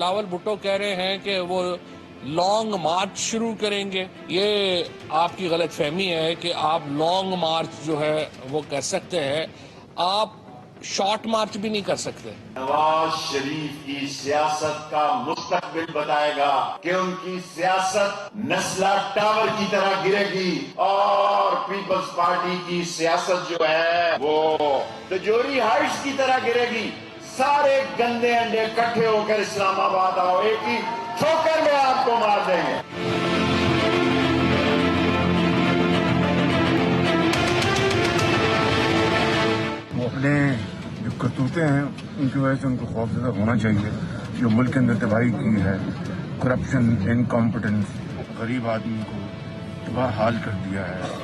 بلاول بھٹو کہہ رہے ہیں کہ وہ لانگ مارچ شروع کریں گے. یہ آپ کی غلط فہمی ہے کہ آپ لانگ مارچ جو ہے وہ کر سکتے ہیں, آپ شارٹ مارچ بھی نہیں کر سکتے. نواز شریف کی سیاست کا مستقبل بتائے گا کہ ان کی سیاست نسلہ ٹاور کی طرح گرے گی اور پیپلز پارٹی کی سیاست جو ہے وہ تجوری ہائٹس کی طرح گرے گی. سارے گندے انڈے اکٹھے ہو کر اسلام آباد آؤ, ایک ہی ٹھوکر میں آپ کو مار دیں گے. وہ اپنے جو کرتوتے ہیں ان کی وجہ سے ان کو خوفزدہ ہونا چاہیے. جو ملک کے اندر تباہی کی ہے, کرپشن, انکمپٹنس, غریب آدمی کو تباہ حال کر دیا ہے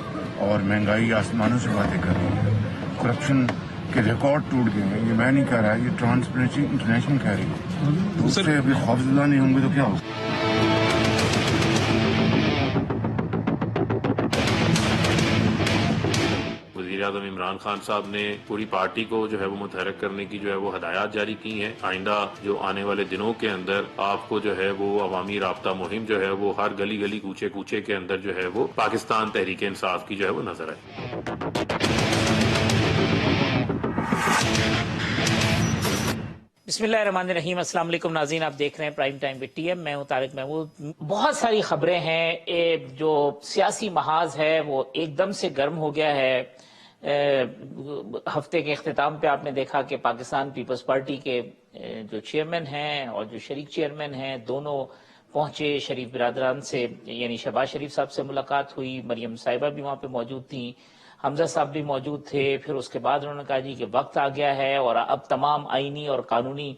اور مہنگائی آسمانوں سے باتیں کر رہی ہے. کرپشن کے ریکارڈ ٹوٹ گئے ہیں. یہ میں نہیں کہہ رہا, یہ ٹرانسپیرنسی انٹرنیشنل کہہ رہی ہے. تو اس سے ابھی خوفزدہ نہیں ہوں گے تو کیا ہوگا. وزیر اعظم عمران خان صاحب نے پوری پارٹی کو جو ہے وہ متحرک کرنے کی جو ہے وہ ہدایات جاری کی ہیں. آئندہ جو آنے والے دنوں کے اندر آپ کو جو ہے وہ عوامی رابطہ مہم جو ہے وہ ہر گلی گلی کوچے کوچے کے اندر جو ہے وہ پاکستان تحریک انصاف کی جو ہے وہ نظر آئے. بسم اللہ الرحمن الرحیم. السلام علیکم ناظرین, آپ دیکھ رہے ہیں prime time with T M. میں ہوں طارق محمود. بہت ساری خبریں ہیں. جو سیاسی محاذ ہے وہ ایک دم سے گرم ہو گیا ہے. ہفتے کے اختتام پہ آپ نے دیکھا کہ پاکستان پیپلز پارٹی کے جو چیئرمین ہیں اور جو شریک چیئرمین ہیں دونوں پہنچے شریف برادران سے, یعنی شہباز شریف صاحب سے ملاقات ہوئی. مریم صاحبہ بھی وہاں پہ موجود تھیں, حمزہ صاحب بھی موجود تھے. پھر اس کے بعد انہوں نے کہا جی کہ وقت آ گیا ہے اور اب تمام آئینی اور قانونی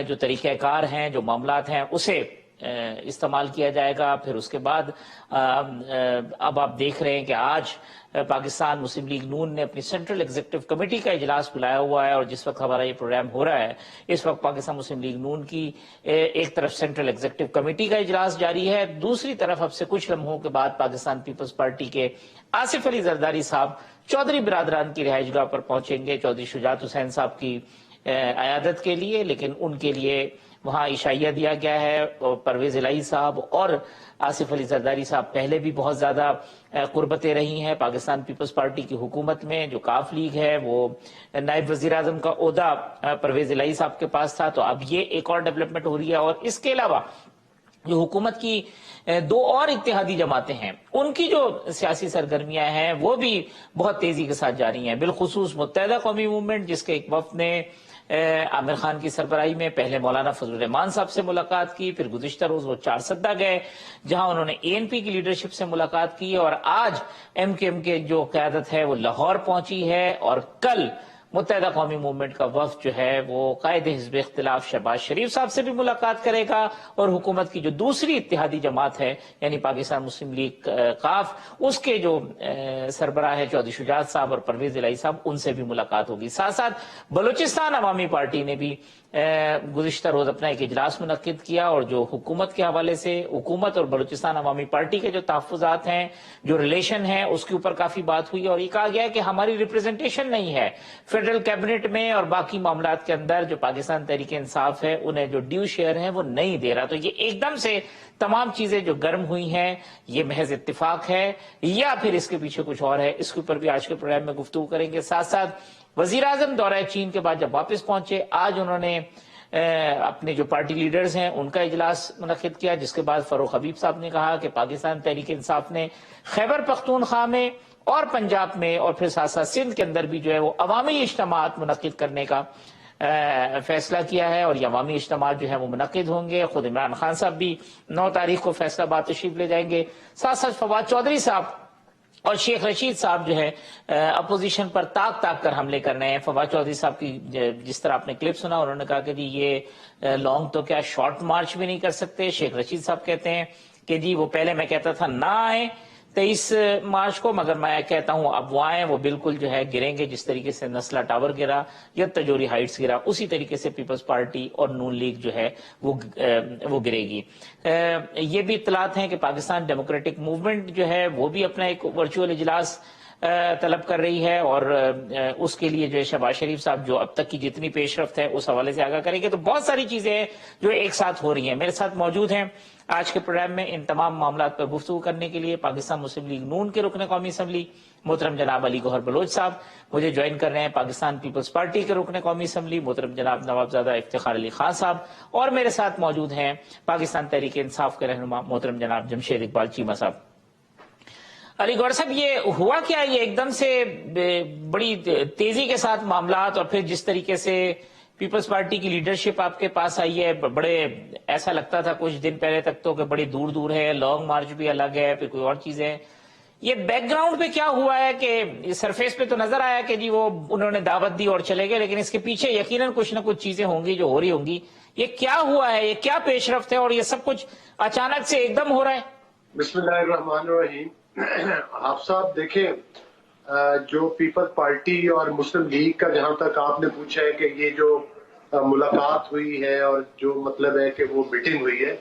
جو طریقہ کار ہیں, جو معاملات ہیں, اسے استعمال کیا جائے گا. پھر اس کے بعد اب آپ دیکھ رہے ہیں کہ آج پاکستان مسلم لیگ نون نے اپنی سینٹرل ایگزیکٹو کمیٹی کا اجلاس بلایا ہوا ہے, اور جس وقت ہمارا یہ پروگرام ہو رہا ہے اس وقت پاکستان مسلم لیگ نون کی ایک طرف سینٹرل ایگزیکٹو کمیٹی کا اجلاس جاری ہے, دوسری طرف اب سے کچھ لمحوں کے بعد پاکستان پیپلز پارٹی کے آصف علی زرداری صاحب چودھری برادران کی رہائش گاہ پر پہنچیں گے چودھری شجاعت حسین صاحب کی عیادت کے لیے. لیکن ان کے لیے وہاں عشائیہ دیا گیا ہے. پرویز الہی صاحب اور آصف علی زرداری صاحب پہلے بھی بہت زیادہ قربتیں رہی ہیں پاکستان پیپلز پارٹی کی حکومت میں. جو کاف لیگ ہے وہ نائب وزیر اعظم کا عہدہ پرویز الہی صاحب کے پاس تھا, تو اب یہ ایک اور ڈیولپمنٹ ہو رہی ہے. اور اس کے علاوہ جو حکومت کی دو اور اتحادی جماعتیں ہیں ان کی جو سیاسی سرگرمیاں ہیں وہ بھی بہت تیزی کے ساتھ جاری ہیں. بالخصوص متحدہ قومی موومنٹ, جس کے ایک وفد نے عامر خان کی سربراہی میں پہلے مولانا فضل الرحمان صاحب سے ملاقات کی, پھر گزشتہ روز وہ چارسدہ گئے جہاں انہوں نے اے این پی کی لیڈرشپ سے ملاقات کی, اور آج ایم کیو ایم کے جو قیادت ہے وہ لاہور پہنچی ہے. اور کل متحدہ قومی موومنٹ کا وفد جو ہے وہ قائد حزب اختلاف شہباز شریف صاحب سے بھی ملاقات کرے گا, اور حکومت کی جو دوسری اتحادی جماعت ہے یعنی پاکستان مسلم لیگ کاف, اس کے جو سربراہ ہے چودھری شجاعت صاحب اور پرویز الہی صاحب, ان سے بھی ملاقات ہوگی. ساتھ ساتھ بلوچستان عوامی پارٹی نے بھی گزشتہ روز اپنا ایک اجلاس منعقد کیا, اور جو حکومت کے حوالے سے حکومت اور بلوچستان عوامی پارٹی کے جو تحفظات ہیں, جو ریلیشن ہیں, اس کے اوپر کافی بات ہوئی. اور یہ کہا گیا کہ ہماری ریپرزنٹیشن نہیں ہے فیڈرل کیبنٹ میں اور باقی معاملات کے اندر, جو پاکستان تحریک انصاف ہے انہیں جو ڈیو شیئر ہیں وہ نہیں دے رہا. تو یہ ایک دم سے تمام چیزیں جو گرم ہوئی ہیں یہ محض اتفاق ہے یا پھر اس کے پیچھے کچھ اور ہے, اس کے اوپر بھی آج کے پروگرام میں گفتگو کریں گے. ساتھ ساتھ وزیر اعظم دورہ چین کے بعد جب واپس پہنچے, آج انہوں نے اپنے جو پارٹی لیڈرز ہیں ان کا اجلاس منعقد کیا, جس کے بعد فاروق حبیب صاحب نے کہا کہ پاکستان تحریک انصاف نے خیبر پختونخوا میں اور پنجاب میں اور پھر ساتھ ساتھ سندھ کے اندر بھی جو ہے وہ عوامی اجتماعات منعقد کرنے کا فیصلہ کیا ہے, اور یہ عوامی اجتماعات جو ہے وہ منعقد ہوں گے. خود عمران خان صاحب بھی 9 تاریخ کو فیصلہ آباد تشریف لے جائیں گے. ساتھ ساتھ فواد چودھری صاحب اور شیخ رشید صاحب جو ہے اپوزیشن پر تاک تاک کر حملے کرنے ہیں. فواد چودھری صاحب کی جس طرح آپ نے کلپ سنا, انہوں نے کہا کہ جی یہ لانگ تو کیا شارٹ مارچ بھی نہیں کر سکتے. شیخ رشید صاحب کہتے ہیں کہ جی وہ پہلے میں کہتا تھا نہ آئیں 23 مارچ کو, مگر میں کہتا ہوں اب وہ آئیں, وہ بالکل جو ہے گریں گے جس طریقے سے نسلہ ٹاور گرا یا تجوری ہائٹس گرا, اسی طریقے سے پیپلز پارٹی اور نون لیگ جو ہے وہ گرے گی. یہ بھی اطلاعات ہیں کہ پاکستان ڈیموکریٹک موومنٹ جو ہے وہ بھی اپنا ایک ورچوئل اجلاس طلب کر رہی ہے اور اس کے لیے جو ہے شہباز شریف صاحب جو اب تک کی جتنی پیش رفت ہے اس حوالے سے آگاہ کریں گے. تو بہت ساری چیزیں ہیں جو ایک ساتھ ہو رہی ہیں. میرے ساتھ موجود ہیں آج کے پروگرام میں ان تمام معاملات پر گفتگو کرنے کے لیے پاکستان مسلم لیگ نون کے رکن قومی اسمبلی محترم جناب علی گوہر بلوچ صاحب. مجھے جوائن کر رہے ہیں پاکستان پیپلز پارٹی کے رکن قومی اسمبلی محترم جناب نوابزادہ افتخار علی خان صاحب. اور میرے ساتھ موجود ہیں پاکستان تحریک انصاف کے رہنما محترم جناب جمشید اقبال چیمہ صاحب. علی گوہر صاحب، یہ ہوا کیا؟ یہ ایک دم سے بڑی تیزی کے ساتھ معاملات اور پھر جس طریقے سے پیپلز پارٹی کی لیڈرشپ آپ کے پاس آئی ہے، بڑے ایسا لگتا تھا کچھ دن پہلے تک تو کہ بڑی دور دور ہے، لانگ مارچ بھی الگ ہے، پھر کوئی اور چیزیں. یہ بیک گراؤنڈ پہ کیا ہوا ہے کہ سرفیس پہ تو نظر آیا کہ جی وہ انہوں نے دعوت دی اور چلے گئے، لیکن اس کے پیچھے یقیناً کچھ نہ کچھ چیزیں ہوں گی جو ہو رہی ہوں گی. یہ کیا ہوا ہے؟ یہ کیا پیش رفت ہے اور یہ سب کچھ اچانک سے ایک دم ہو رہا ہے؟ بسم اللہ الرحمن الرحیم. آپ صاحب دیکھیں، جو پیپلز پارٹی اور مسلم لیگ کا جہاں تک آپ نے پوچھا ہے کہ یہ جو ملاقات ہوئی ہے اور جو مطلب ہے کہ وہ میٹنگ ہوئی ہے،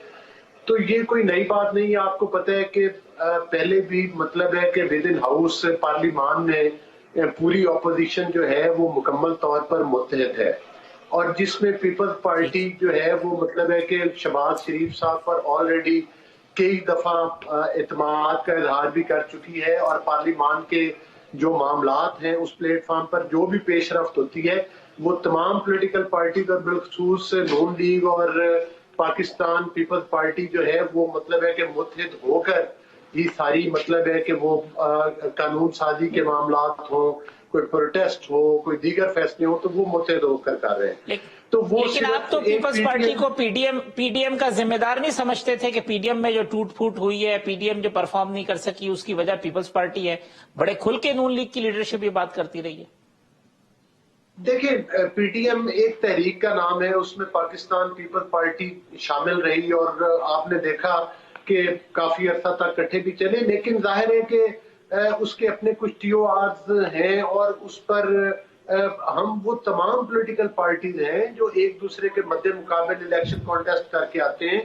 تو یہ کوئی نئی بات نہیں ہے. آپ کو پتہ ہے کہ پہلے بھی مطلب ہے کہ ود ان ہاؤس پارلیمان میں پوری اپوزیشن جو ہے وہ مکمل طور پر متحد ہے، اور جس میں پیپلز پارٹی جو ہے وہ مطلب ہے کہ شہباز شریف صاحب پر آلریڈی کئی دفعہ اعتماد کا اظہار بھی کر چکی ہے، اور پارلیمان کے جو معاملات ہیں اس پلیٹ فارم پر جو بھی پیش رفت ہوتی ہے وہ تمام پولیٹیکل پارٹیز اور بالخصوص نون لیگ اور پاکستان پیپلز پارٹی جو ہے وہ مطلب ہے کہ متحد ہو کر یہ ساری مطلب ہے کہ وہ قانون سازی کے معاملات ہوں، کوئی پروٹیسٹ ہو، کوئی دیگر فیصلے ہوں، تو وہ متحد ہو کر کر رہے ہیں. لیکن آپ تو پیپلز پارٹی کو پی ڈی ایم کا ذمہ دار نہیں سمجھتے تھے کہ پی ڈی ایم میں جو ٹوٹ پھوٹ ہوئی ہے، پی ڈی ایم جو پرفارم نہیں کر سکی اس کی وجہ پیپلز پارٹی ہے؟ بڑے کھل کے نون لیگ کی لیڈرشپ یہ بات کرتی رہی ہے. دیکھیں، پی ٹی ایم ایک تحریک کا نام ہے، اس میں پاکستان پیپلز پارٹی شامل رہی اور آپ نے دیکھا کہ کافی عرصہ تک کٹھے بھی چلے، لیکن ظاہر ہے کہ اس کے اپنے کچھ ٹی او آرز ہیں اور اس پر ہم وہ تمام پولیٹیکل پارٹیز ہیں جو ایک دوسرے کے مد مقابل الیکشن کانٹیسٹ کر کے آتے ہیں.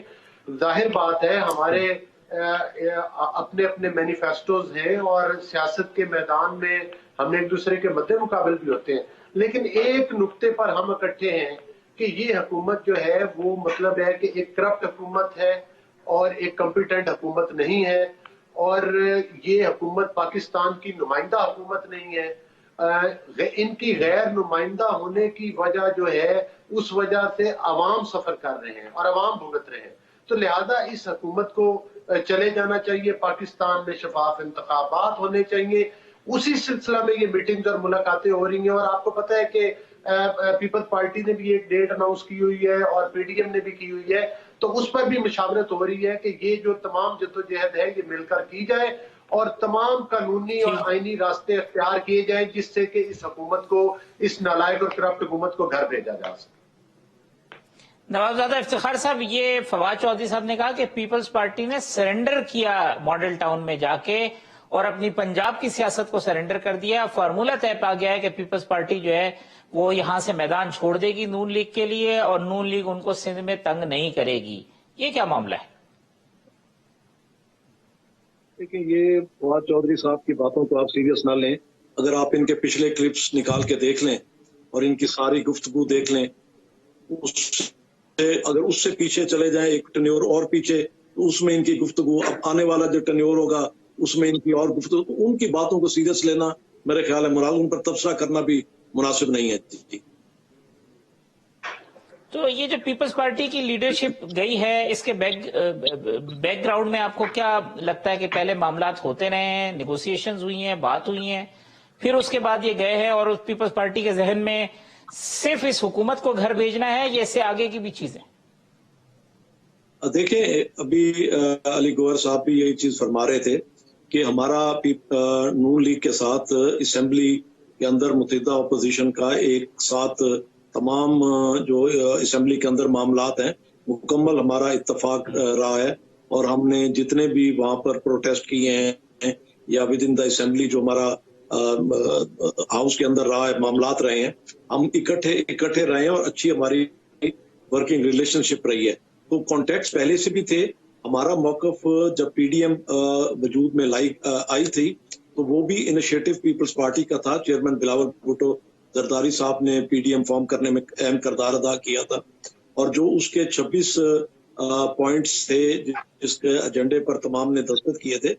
ظاہر بات ہے ہمارے اپنے اپنے مینیفیسٹوز ہیں اور سیاست کے میدان میں ہم ایک دوسرے کے مد مقابل بھی ہوتے ہیں، لیکن ایک نقطے پر ہم اکٹھے ہیں کہ یہ حکومت جو ہے وہ مطلب ہے کہ ایک کرپٹ حکومت ہے اور ایک کمپیٹنٹ حکومت نہیں ہے، اور یہ حکومت پاکستان کی نمائندہ حکومت نہیں ہے. ان کی غیر نمائندہ ہونے کی وجہ جو ہے اس وجہ سے عوام سفر کر رہے ہیں اور عوام بھگت رہے ہیں. تو لہذا اس حکومت کو چلے جانا چاہیے، پاکستان میں شفاف انتخابات ہونے چاہیے. اسی سلسلہ میں یہ میٹنگز اور ملاقاتیں ہو رہی ہیں، اور آپ کو پتہ ہے کہ پیپلز پارٹی نے بھی ایک ڈیٹ اناؤنس کی ہوئی ہے اور پی ڈی ایم نے بھی کی ہوئی ہے، تو اس پر بھی مشاورت ہو رہی ہے کہ یہ جو تمام جدوجہد ہے یہ مل کر کی جائے اور تمام قانونی اور آئینی راستے اختیار کیے جائیں جس سے کہ اس حکومت کو، اس نالائق اور کرپٹ حکومت کو گھر بھیجا جا سکے. نوابزادہ افتخار صاحب، یہ فواد چودھری صاحب نے کہا کہ پیپلز پارٹی نے سرنڈر کیا ماڈل ٹاؤن میں جا کے اور اپنی پنجاب کی سیاست کو سرنڈر کر دیا. فارمولہ طے پا گیا ہے کہ پیپلز پارٹی جو ہے وہ یہاں سے میدان چھوڑ دے گی نون لیگ کے لیے، اور نون لیگ ان کو سندھ میں تنگ نہیں کرے گی. یہ کیا معاملہ ہے؟ دیکھیں، یہ فواد چودھری صاحب کی باتوں کو آپ سیریس نہ لیں. اگر آپ ان کے پچھلے کلپس نکال کے دیکھ لیں اور ان کی ساری گفتگو دیکھ لیں، اگر اس سے پیچھے چلے جائیں ایک ٹنیور اور پیچھے، تو اس میں ان کی گفتگو، اب آنے والا جو ٹنیور ہوگا اس میں ان کی اور گفتگو، تو ان کی باتوں کو سیریس لینا میرے خیال ہے ان پر تبصرہ کرنا بھی مناسب نہیں ہے. جی، تو یہ جو پیپلز پارٹی کی لیڈرشپ گئی ہے، اس کے بیک گراؤنڈ میں آپ کو کیا لگتا ہے کہ پہلے معاملات ہوتے رہے ہیں، نیگوسیشنز ہوئی ہیں، بات ہوئی ہیں، پھر اس کے بعد یہ گئے ہیں اور اس پیپلز پارٹی کے ذہن میں صرف اس حکومت کو گھر بھیجنا ہے یا اس سے آگے کی بھی چیزیں؟ دیکھیں، ابھی علی گوہر صاحب بھی یہی چیز فرما رہے تھے کہ ہمارا نون لیگ کے ساتھ اسمبلی کے اندر متحدہ اپوزیشن کا ایک ساتھ تمام جو اسمبلی کے اندر معاملات ہیں مکمل ہمارا اتفاق رہا ہے، اور ہم نے جتنے بھی وہاں پر پروٹیسٹ کیے ہیں یا ود ان دا اسمبلی جو ہمارا ہاؤس کے اندر رہا ہے، معاملات رہے ہیں، ہم اکٹھے رہے ہیں اور اچھی ہماری ورکنگ ریلیشن شپ رہی ہے. تو کانٹیکٹس پہلے سے بھی تھے. ہمارا موقف جب پی ڈی ایم وجود میں آئی تھی तो वो भी इनिशिएटिव पीपल्स पार्टी का था। चेयरमैन बिलावल भुट्टो जरदारी साहब ने पीडीएम फॉर्म करने में अहम किरदार अदा किया था, और जो उसके 26 पॉइंट्स थे जिसके एजेंडे पर तमाम ने दस्तखत किए थे,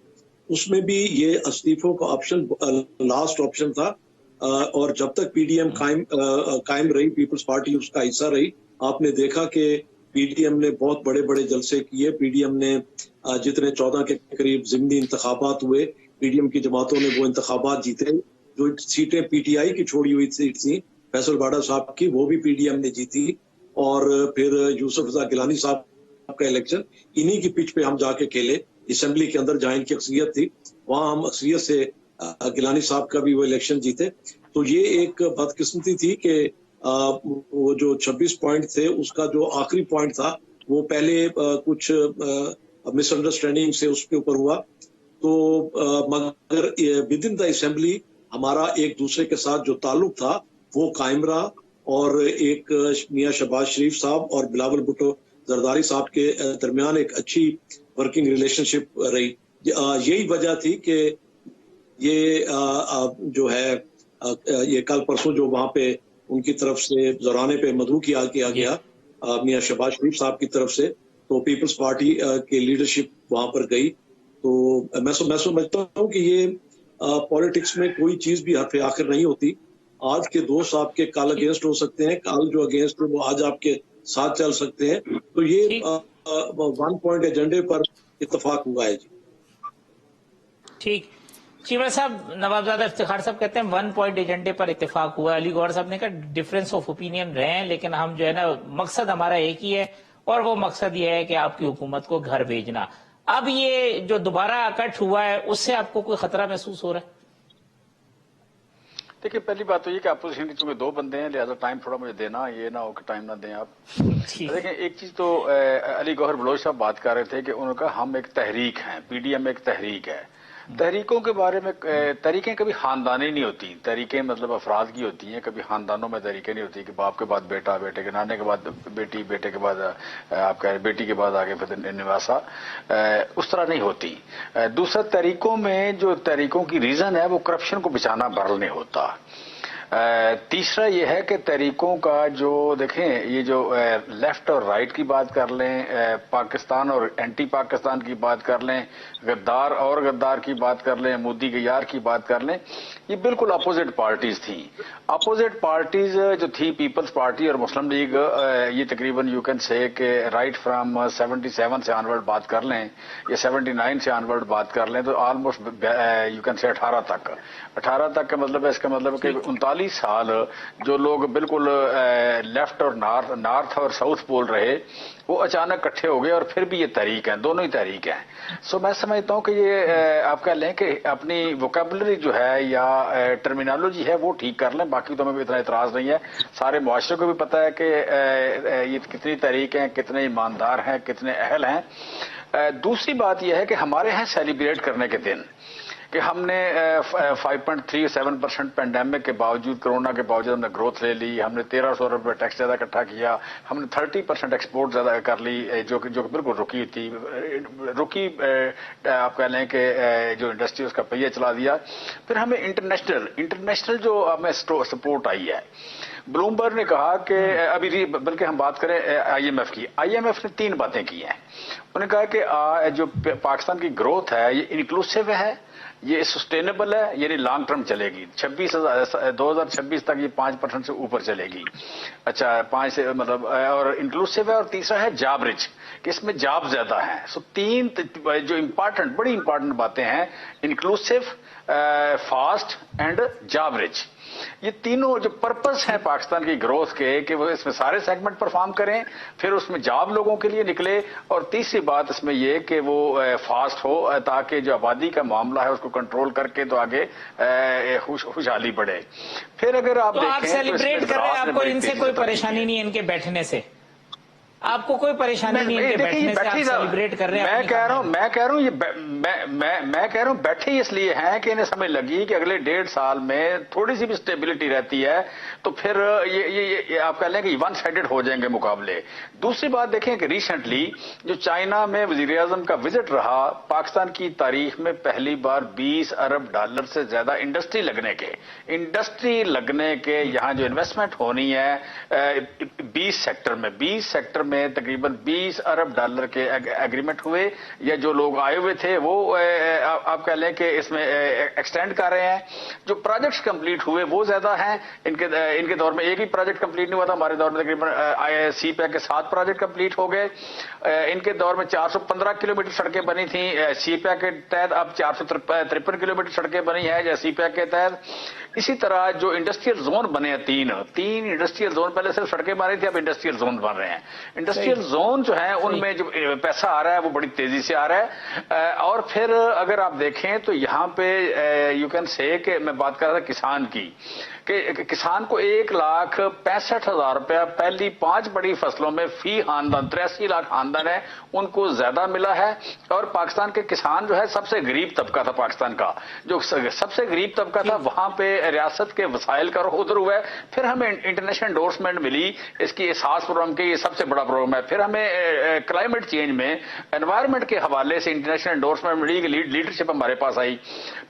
उसमें भी ये इस्तीफों का ऑप्शन लास्ट ऑप्शन था। और जब तक पीडीएम कायम रही, पीपल्स पार्टी उसका हिस्सा रही, आपने देखा कि पीडीएम ने बहुत बड़े बड़े जलसे किए। पीडीएम ने जितने 14 के करीब ज़िमनी इंतखाबात हुए, पीडीएम की जमातों ने वो इंतखाबात जीते। जो सीटें पीटीआई की छोड़ी हुई सीट थी फैसल बाड़ा साहब की, वो भी पीडीएम ने जीती। और फिर यूसुफ रजा गिलानी साहब का इलेक्शन इन्हीं की पिच पे हम जाके खेले, असेंबली के अंदर जहाँ इनकी अक्सरियत थी वहां हम अक्सरियत से गिलानी साहब का भी वो इलेक्शन जीते। तो ये एक बदकिस्मती थी कि वो जो 26 पॉइंट थे उसका जो आखिरी पॉइंट था वो पहले कुछ मिसअंडरस्टैंडिंग से उसके ऊपर हुआ। तो मगर विद इन द असेंबली हमारा एक दूसरे के साथ जो ताल्लुक था वो कायम रहा, और एक मियां शहबाज शरीफ साहब और बिलावल भुट्टो जरदारी साहब के दरमियान एक अच्छी वर्किंग रिलेशनशिप रही। यही वजह थी कि ये जो है ये कल परसों जो वहां पे उनकी तरफ से ज़राने पे मदऊ किया गया मियां शहबाज शरीफ साहब की तरफ से, तो पीपल्स पार्टी की लीडरशिप वहां पर गई। तो मैं समझता हूँ कि ये पॉलिटिक्स में कोई चीज भी हद आखिर नहीं होती। आज के दोस्त आपके कल अगेंस्ट हो सकते हैं, कल जो अगेंस्ट है वो आज आपके साथ चल सकते हैं। तो ये 1 पॉइंट एजेंडे पर इत्तेफाक हुआ है जी। ठीक, चीमा साहब, नवाबजादा इफ्तिखार साहब कहते हैं 1 पॉइंट एजेंडे पर इत्तेफाक हुआ। अली गौहर साहब ने कहा डिफरेंस ऑफ ओपिनियन रहे हैं, लेकिन हम जो है ना मकसद हमारा एक ही है, और वो मकसद ये है कि आपकी हुकूमत को घर भेजना। अब ये जो दोबारा अकट हुआ है उससे आपको कोई खतरा महसूस हो रहा है? देखिए, पहली बात तो ये कि अपोजिशन के चूंकि 2 बंदे हैं, लिहाजा टाइम थोड़ा मुझे देना, ये ना हो कि टाइम ना दें आप। देखें, एक चीज तो अली गौहर बलोच साहब बात कर रहे थे कि उन्होंने कहा हम एक तहरीक हैं, पीडीएम एक तहरीक है। तहरीकों के बारे में तहरीकें कभी खानदानी नहीं होती, तहरीकें मतलब अफराद की होती हैं। कभी खानदानों में तहरीकें नहीं होती कि बाप के बाद बेटा, बेटे के नाने के बाद बेटी, बेटे के बाद आपका बेटी के बाद आगे फिर निवासा, उस तरह नहीं होती। दूसरा, तहरीकों में जो तहरीकों की रीजन है वो करप्शन को बचाना बरल नहीं होता। तीसरा ये है कि तहरीकों का जो देखें, ये जो लेफ्ट और राइट की बात कर लें, पाकिस्तान और एंटी पाकिस्तान की बात कर लें, गद्दार और गद्दार की बात कर लें, मोदी के यार की बात कर लें, ये बिल्कुल अपोजिट पार्टीज थी। अपोजिट पार्टीज जो थी पीपल्स पार्टी और मुस्लिम लीग, ये तकरीबन यू कैन से कि राइट फ्रॉम 77 से ऑनवर्ड बात कर लें या 79 से ऑनवर्ड बात कर लें, तो ऑलमोस्ट यू कैन से 18 तक का मतलब है, इसका मतलब है कि 39 साल जो लोग बिल्कुल लेफ्ट और नॉर्थ और साउथ बोल रहे, वो अचानक इकट्ठे हो गए और फिर भी ये तहरीक है, दोनों ही तहरीक हैं। सो मैं समझता हूं कि ये आप कह लें कि अपनी वोकेबुलरी जो है या टर्मिनोलॉजी है वो ठीक कर लें, बाकी तो हमें इतना इतराज नहीं है। सारे मुआशरे को भी पता है कि ये कितनी तहरीक हैं, कितने ईमानदार हैं, कितने अहल हैं। दूसरी बात यह है कि हमारे यहाँ सेलिब्रेट करने के दिन कि हमने 5.37% पेंडेमिक के बावजूद, कोरोना के बावजूद हमने ग्रोथ ले ली, हमने 1300 रुपये टैक्स ज्यादा इकट्ठा किया, हमने 30% एक्सपोर्ट ज्यादा कर ली, जो कि बिल्कुल रुकी थी, आप कह लें कि जो इंडस्ट्री उसका पहिया चला दिया। फिर हमें इंटरनेशनल जो हमें सपोर्ट आई है। ब्लूमबर्ग ने कहा कि अभी बल्कि हम बात करें आईएमएफ की, आईएमएफ ने 3 बातें की हैं। उन्होंने कहा कि जो पाकिस्तान की ग्रोथ है ये इंक्लूसिव है, ये सस्टेनेबल है, यानी लॉन्ग टर्म चलेगी। 2026 तक ये 5% से ऊपर चलेगी। अच्छा, 5 से मतलब, और इंक्लूसिव है। और तीसरा है जॉब रिच, कि इसमें जॉब ज्यादा है। सो 3 जो बड़ी इंपॉर्टेंट बातें हैं, inclusive, fast and job rich. ये तीनों जो पर्पस हैं पाकिस्तान की ग्रोथ के, कि वो इसमें सारे सेगमेंट परफॉर्म करें, फिर उसमें जॉब लोगों के लिए निकले, और तीसरी बात इसमें ये कि वो फास्ट हो, ताकि जो आबादी का मामला है उसको कंट्रोल करके तो आगे खुशहाली बढ़े। फिर अगर आप तो देखें आप सेलिब्रेट कर रहे हैं, आपको इनसे कोई परेशानी नहीं है इनके बैठने से? आपको कोई परेशानी नहीं है कि बैठने से आप सेलिब्रेट कर रहे हैं? मैं कह रहा हूं बैठे इसलिए हैं कि इन्हें समझ लगी कि अगले 1.5 साल में थोड़ी सी भी स्टेबिलिटी रहती है तो फिर ये आप कह लें कि वन साइडेड हो जाएंगे मुकाबले। दूसरी बात देखें कि रिसेंटली जो चाइना में वजीर-ए-आज़म का विजिट रहा, पाकिस्तान की तारीख में पहली बार $20 अरब से ज्यादा इंडस्ट्री लगने के यहां जो इन्वेस्टमेंट होनी है 20 सेक्टर में तकरीबन $20 अरब के एग्रीमेंट हुए, या जो लोग आए हुए थे वो आप कह लें कि इसमें एक्सटेंड कर रहे हैं। जो प्रोजेक्ट्स कंप्लीट हुए वो ज्यादा हैं। इनके दौर में एक ही प्रोजेक्ट कंप्लीट नहीं हुआ था, हमारे दौर में तकरीबन CPEC के 7 प्रोजेक्ट कंप्लीट हो गए। इनके दौर में 415 किलोमीटर सड़कें बनी थी CPEC के तहत, अब 453 किलोमीटर सड़कें बनी है या CPEC के तहत। इसी तरह जो इंडस्ट्रियल जोन बने हैं, तीन इंडस्ट्रियल जोन, पहले सिर्फ सड़कें बनी थी, अब इंडस्ट्रियल जोन बन रहे हैं। इंडस्ट्रियल जोन जो है उनमें जो पैसा आ रहा है वो बड़ी तेजी से आ रहा है। और फिर अगर आप देखें तो यहाँ पे यू कैन से कि मैं बात कर रहा था किसान की, कि किसान को 1,65,000 रुपया पहली 5 बड़ी फसलों में फी खानदान 83 लाख खानदान है उनको ज्यादा मिला है। और पाकिस्तान के किसान जो है सबसे गरीब तबका था, पाकिस्तान का जो सबसे गरीब तबका था, वहां पे रियासत के वसाइल का रुख उधर हुआ है। फिर हमें इंटरनेशनल एंडोर्समेंट मिली इसकी एहसास प्रोग्राम के, ये सबसे बड़ा प्रोग्राम है। फिर हमें क्लाइमेट चेंज में एनवायरमेंट के हवाले से इंटरनेशनल एंडोर्समेंट मिली, लीडरशिप हमारे पास आई।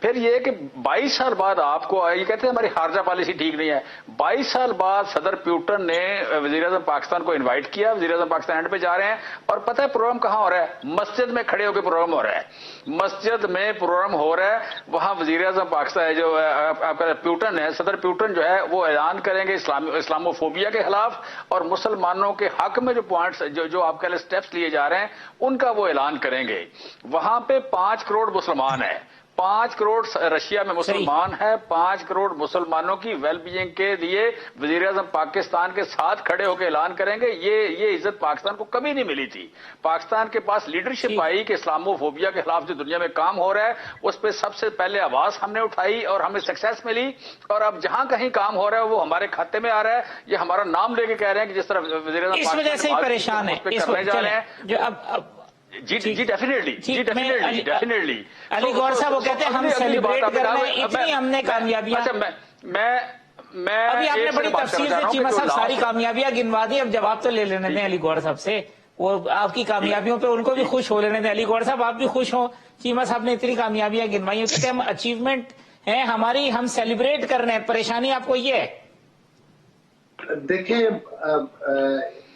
फिर ये कि 22 साल बाद आपको ये कहते हैं हमारी खारजा पॉलिसी ठीक नहीं है, 22 साल बाद सदर प्यूटन ने वज़ीर-ए-आज़म पाकिस्तान को इनवाइट किया। वज़ीर-ए-आज़म पाकिस्तान एंड पे जा रहे हैं और पता है प्रोग्राम कहां हो रहा है? मस्जिद में खड़े होकर प्रोग्राम हो रहा है, मस्जिद में प्रोग्राम हो रहा है। वहां वज़ीर-ए-आज़म पाकिस्तान जो आपका प्यूटन है, सदर प्यूटन जो है वो ऐलान करेंगे इस्लामोफोबिया के खिलाफ और मुसलमानों के हक में जो पॉइंट्स जो आपके स्टेप्स लिए जा रहे हैं उनका वो ऐलान करेंगे। वहां पे 5 करोड़ मुसलमान है, 5 करोड़ रशिया में मुसलमान है, 5 करोड़ मुसलमानों की वेलबीइंग के लिए वज़ीर-ए-आज़म पाकिस्तान के साथ खड़े होकर ऐलान करेंगे। ये इज्जत पाकिस्तान को कभी नहीं मिली थी। पाकिस्तान के पास लीडरशिप आई कि इस्लामोफोबिया के खिलाफ जो दुनिया में काम हो रहा है उस पर सबसे पहले आवाज हमने उठाई और हमें सक्सेस मिली। और अब जहां कहीं काम हो रहा है वो हमारे खाते में आ रहा है। ये हमारा नाम लेके कह रहे हैं कि जिस तरह वज़ीर-ए-आज़म इस वजह से परेशान है, करने जा रहे हैं जो अब जी डेफिनेटली अली गौहर साहब वो कहते हैं हम सेलिब्रेट कर रहे हैं, इतनी हमने कामयाबियां। अच्छा मैं अभी आपने बड़ी तफसील से चीमा साहब सारी कामयाबियां गिनवा दी, अब जवाब तो ले लेने दें अली गौहर साहब से। वो आपकी कामयाबियों पे उनको भी खुश हो लेने दें। अली गौहर साहब आप भी खुश हो, चीमा साहब ने इतनी कामयाबियां गिनवाई, कहते हम अचीवमेंट है हमारी, हम सेलिब्रेट कर रहे हैं, परेशानी आपको ये है? देखिए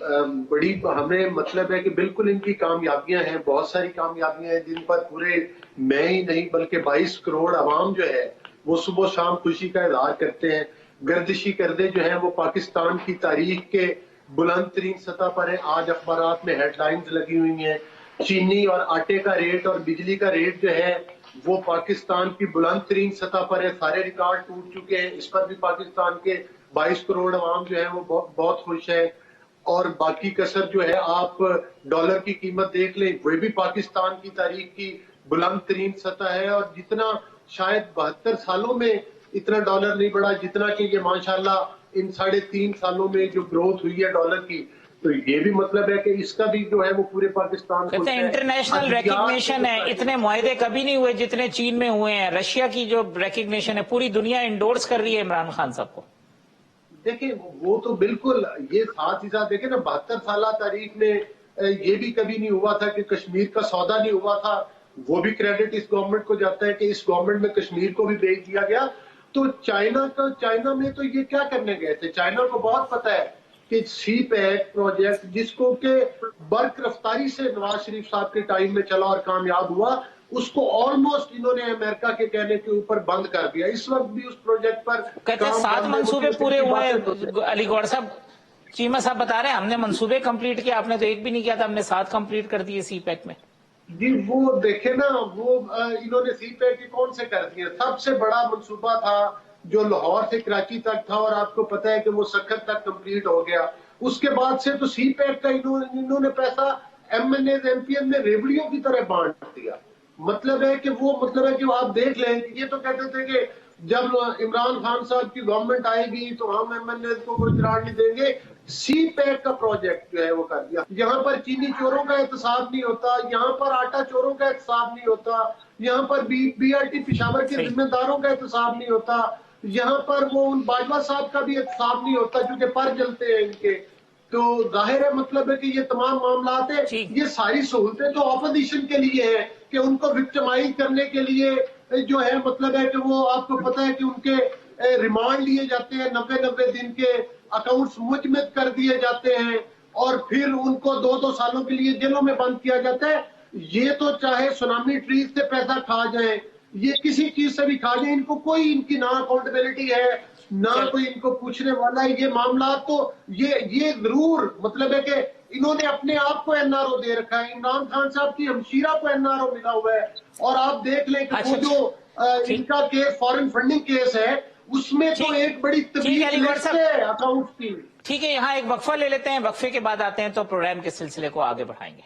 बड़ी हमें मतलब है कि बिल्कुल इनकी कामयाबियां हैं, बहुत सारी कामयाबियां हैं जिन पर पूरे मैं ही नहीं बल्कि 22 करोड़ आवाम जो है वो सुबह शाम खुशी का इजहार करते हैं। गर्दिशी गर्दे जो है वो पाकिस्तान की तारीख के बुलंद तरीन सतह पर है। आज अखबारात में हेडलाइंस लगी हुई हैं, चीनी और आटे का रेट और बिजली का रेट जो है वो पाकिस्तान की बुलंद तरीन सतह पर है, सारे रिकॉर्ड टूट चुके हैं। इस पर भी पाकिस्तान के 22 करोड़ आवाम जो है वो बहुत खुश है। और बाकी कसर जो है आप डॉलर की कीमत देख लें, वह भी पाकिस्तान की तारीख की बुलंद तरीन सतह है। और जितना शायद 72 सालों में इतना डॉलर नहीं बढ़ा जितना कि ये माशाल्लाह इन 3.5 सालों में जो ग्रोथ हुई है डॉलर की, तो ये भी मतलब है कि इसका भी जो है वो पूरे पाकिस्तान को इंटरनेशनल रिकग्निशन है। इतने मुआहदे कभी नहीं हुए जितने चीन में हुए हैं। रशिया की जो रिकग्निशन है पूरी दुनिया इंडोर्स कर रही है इमरान खान साहब को। देखिए वो तो बिल्कुल, ये साथ ही साथ देखे ना 72 साल तारीख में ये भी कभी नहीं हुआ था कि कश्मीर का सौदा नहीं हुआ था। वो भी क्रेडिट इस गवर्नमेंट को जाता है कि इस गवर्नमेंट में कश्मीर को भी भेज दिया गया। तो चाइना में तो ये क्या करने गए थे? चाइना को बहुत पता है कि CPEC प्रोजेक्ट जिसको के बर्क रफ्तारी से नवाज शरीफ साहब के टाइम में चला और कामयाब हुआ, उसको ऑलमोस्ट इन्होंने अमेरिका के कहने के ऊपर बंद कर दिया। इस वक्त भी उस प्रोजेक्ट पर कहते हैं 7 मंसूबे पूरे हुए। अली गौहर साहब, चीमा साहब बता रहे हैं हमने मंसूबे कंप्लीट किया, आपने तो एक भी नहीं किया था, हमने 7 कंप्लीट कर दिए CPEC में। जी वो देखे ना, वो इन्होंने CPEC के कौन से कर दिए? सबसे बड़ा मंसूबा था जो लाहौर से कराची तक था और आपको पता है कि वो सखत तक कंप्लीट हो गया। उसके बाद से तो CPEC का इन्होंने पैसा MNA MPN ने रेवड़ियों की तरह बांट दिया। मतलब है कि आप देख लें, ये तो कहते थे कि जब इमरान खान साहब की गवर्नमेंट आएगी तो हम MNA को कोई करार नहीं देंगे। सी पैक का प्रोजेक्ट जो है वो कर दिया। यहाँ पर चीनी चोरों का एहतसाब नहीं होता, यहाँ पर आटा चोरों का एहतसाब नहीं होता, यहाँ पर BRT पेशावर के जिम्मेदारों का एहतसाब नहीं होता, यहाँ पर वो उन बाजवा साहब का भी एहतसाब नहीं होता क्योंकि पर जलते हैं इनके। तो जाहिर है मतलब है कि ये तमाम मामलात है, ये सारी सहूलतें तो अपोजिशन के लिए है कि उनको विक्टिमाइज करने के लिए जो है मतलब है कि वो आपको पता है कि उनके रिमांड लिए जाते हैं, 90 दिन के अकाउंट्स मुजमद कर दिए जाते हैं और फिर उनको 2 सालों के लिए जेलों में बंद किया जाता है। ये तो चाहे सुनामी ट्रीज से पैसा खा जाए, ये किसी चीज से भी खा जाए, इनको कोई इनकी ना अकाउंटेबिलिटी है ना कोई इनको पूछने वाला है। ये मामला तो ये जरूर मतलब है कि इन्होंने अपने आप को एनआरओ दे रखा है। इमरान खान साहब की हमशीरा को एनआरओ मिला हुआ है और आप देख लें कि वो जो इनका केस फॉरेन फंडिंग केस है उसमें तो एक बड़ी तबीयत लिस्ट है अकाउंट की। ठीक है, यहाँ एक वक्फा ले लेते हैं, वक्फे के बाद आते हैं तो प्रोग्राम के सिलसिले को आगे बढ़ाएंगे।